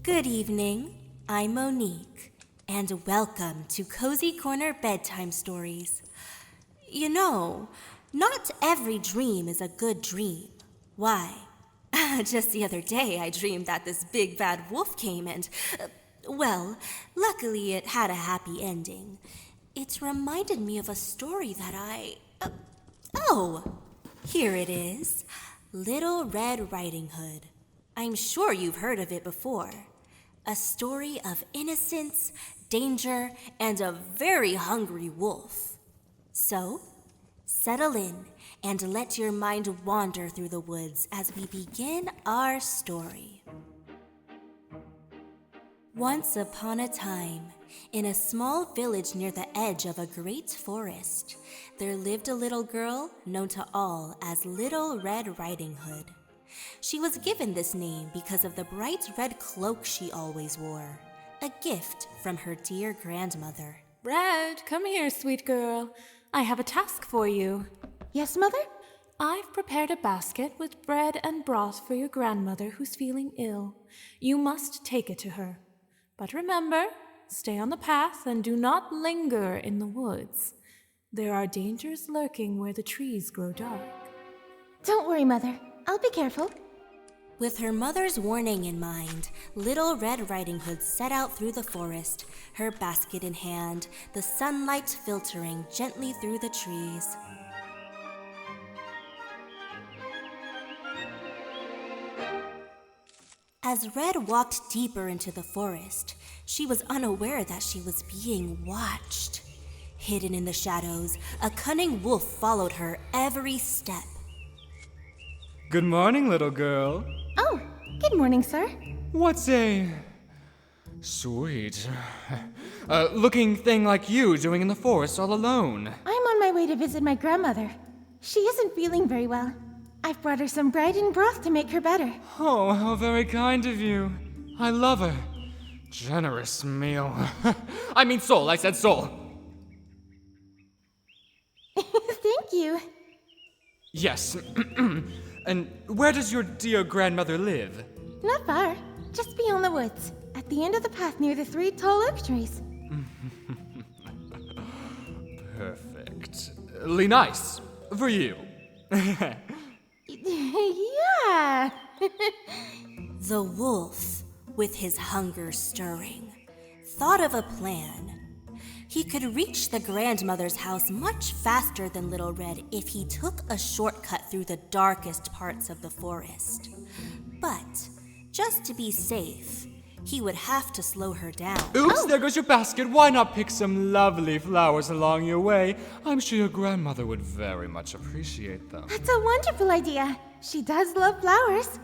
Good evening, I'm Monique, and welcome to Cozy Corner Bedtime Stories. You know, not every dream is a good dream. Why? Just the other day I dreamed that this big bad wolf came and, well, luckily it had a happy ending. It reminded me of a story that here it is. Little Red Riding Hood. I'm sure you've heard of it before. A story of innocence, danger, and a very hungry wolf. So, settle in and let your mind wander through the woods as we begin our story. Once upon a time, in a small village near the edge of a great forest, there lived a little girl known to all as Little Red Riding Hood. She was given this name because of the bright red cloak she always wore, a gift from her dear grandmother. Red, come here, sweet girl. I have a task for you. Yes, Mother? I've prepared a basket with bread and broth for your grandmother who's feeling ill. You must take it to her. But remember, stay on the path and do not linger in the woods. There are dangers lurking where the trees grow dark. Don't worry, Mother. I'll be careful. With her mother's warning in mind, Little Red Riding Hood set out through the forest, her basket in hand, the sunlight filtering gently through the trees. As Red walked deeper into the forest, she was unaware that she was being watched. Hidden in the shadows, a cunning wolf followed her every step. Good morning, little girl. Oh, good morning, sir. What's a sweet looking thing like you doing in the forest all alone? I'm on my way to visit my grandmother. She isn't feeling very well. I've brought her some bread and broth to make her better. Oh, how very kind of you. I love her. Generous meal. I mean soul, I said soul. Thank you. Yes. And where does your dear grandmother live? Not far. Just beyond the woods. At the end of the path near the 3 tall oak trees. Perfectly nice. For you. Yeah. The wolf, with his hunger stirring, thought of a plan. He could reach the grandmother's house much faster than Little Red if he took a shortcut through the darkest parts of the forest. But, just to be safe, he would have to slow her down. Oops, There goes your basket. Why not pick some lovely flowers along your way? I'm sure your grandmother would very much appreciate them. That's a wonderful idea. She does love flowers.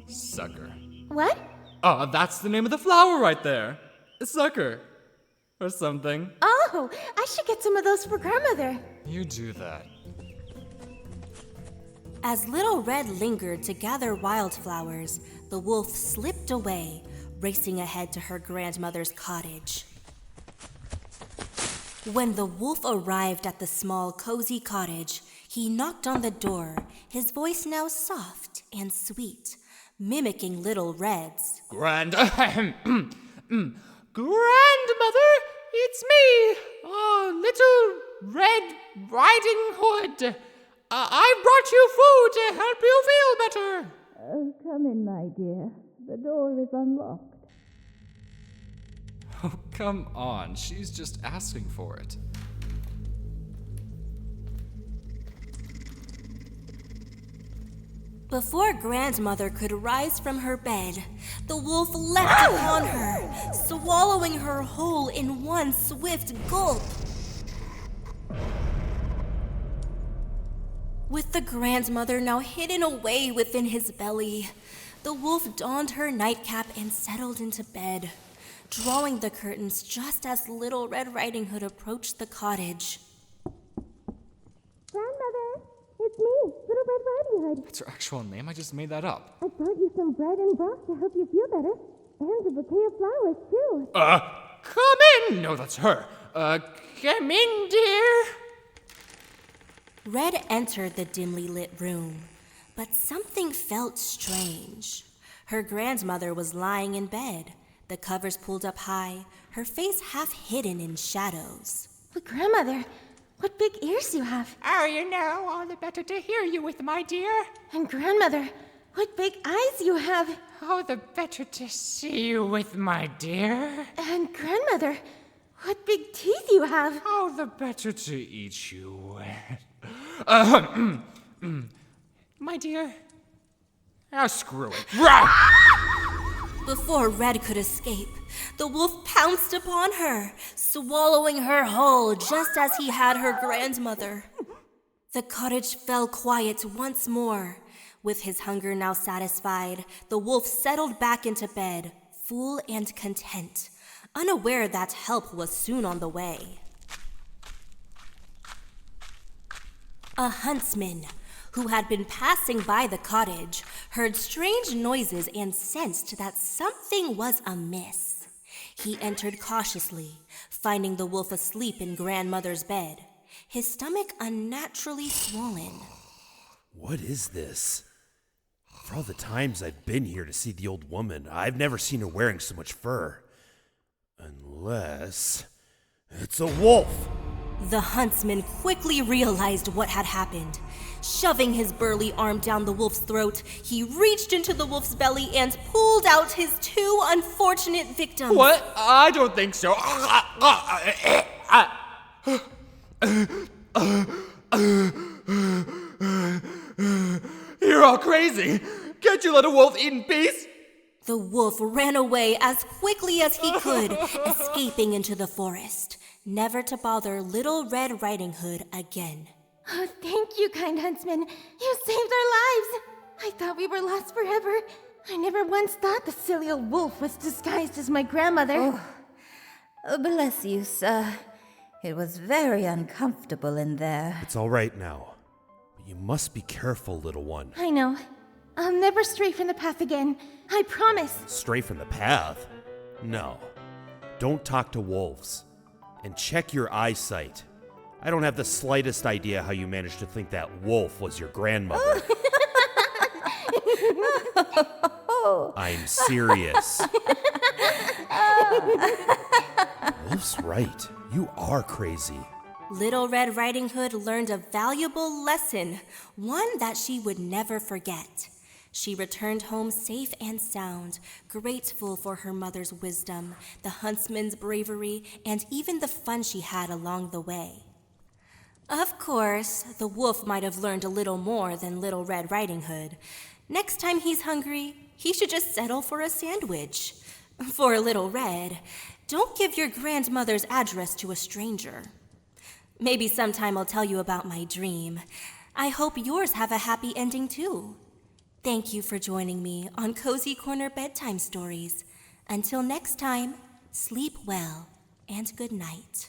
Sucker. What? Oh, that's the name of the flower right there. Sucker. Or something. Oh, I should get some of those for grandmother. You do that. As Little Red lingered to gather wildflowers, the wolf slipped away, racing ahead to her grandmother's cottage. When the wolf arrived at the small, cozy cottage, he knocked on the door, his voice now soft and sweet, mimicking Little Red's. Grandmother, it's me, Little Red Riding Hood. I brought you food to help you feel better. Come in, my dear. The door is unlocked. Oh, come on. She's just asking for it. Before grandmother could rise from her bed, the wolf leapt upon her, swallowing her whole in one swift gulp. With the grandmother now hidden away within his belly, the wolf donned her nightcap and settled into bed, drawing the curtains just as Little Red Riding Hood approached the cottage. Grandmother, it's me, Little Red Riding Hood. That's her actual name? I just made that up. I brought you some bread and broth to help you feel better. And a bouquet of flowers, too. Come in! No, that's her. Come in, dear. Red entered the dimly lit room, but something felt strange. Her grandmother was lying in bed, the covers pulled up high, her face half hidden in shadows. But grandmother, what big ears you have. Oh, you know, all the better to hear you with, my dear. And grandmother, what big eyes you have. Oh, the better to see you with, my dear. And grandmother, what big teeth you have. Oh, the better to eat you with. My dear. Oh, screw it. Before Red could escape, the wolf pounced upon her, swallowing her whole just as he had her grandmother. The cottage fell quiet once more. With his hunger now satisfied, the wolf settled back into bed, full and content, unaware that help was soon on the way. A huntsman, who had been passing by the cottage, heard strange noises and sensed that something was amiss. He entered cautiously, finding the wolf asleep in grandmother's bed, his stomach unnaturally swollen. What is this? For all the times I've been here to see the old woman, I've never seen her wearing so much fur. Unless it's a wolf! The huntsman quickly realized what had happened. Shoving his burly arm down the wolf's throat, he reached into the wolf's belly and pulled out his two unfortunate victims. What? I don't think so. You're all crazy. Can't you let a wolf eat in peace? The wolf ran away as quickly as he could, escaping into the forest, never to bother Little Red Riding Hood again. Oh, thank you, kind huntsman. You saved our lives. I thought we were lost forever. I never once thought the silly old wolf was disguised as my grandmother. Oh, bless you, sir. It was very uncomfortable in there. It's all right now. But you must be careful, little one. I know. I'll never stray from the path again. I promise. Stray from the path? No. Don't talk to wolves. And check your eyesight. I don't have the slightest idea how you managed to think that wolf was your grandmother. I'm serious. Wolf's right. You are crazy. Little Red Riding Hood learned a valuable lesson, one that she would never forget. She returned home safe and sound, grateful for her mother's wisdom, the huntsman's bravery, and even the fun she had along the way. Of course, the wolf might have learned a little more than Little Red Riding Hood. Next time he's hungry, he should just settle for a sandwich. For Little Red, don't give your grandmother's address to a stranger. Maybe sometime I'll tell you about my dream. I hope yours have a happy ending too. Thank you for joining me on Cozy Corner Bedtime Stories. Until next time, sleep well and good night.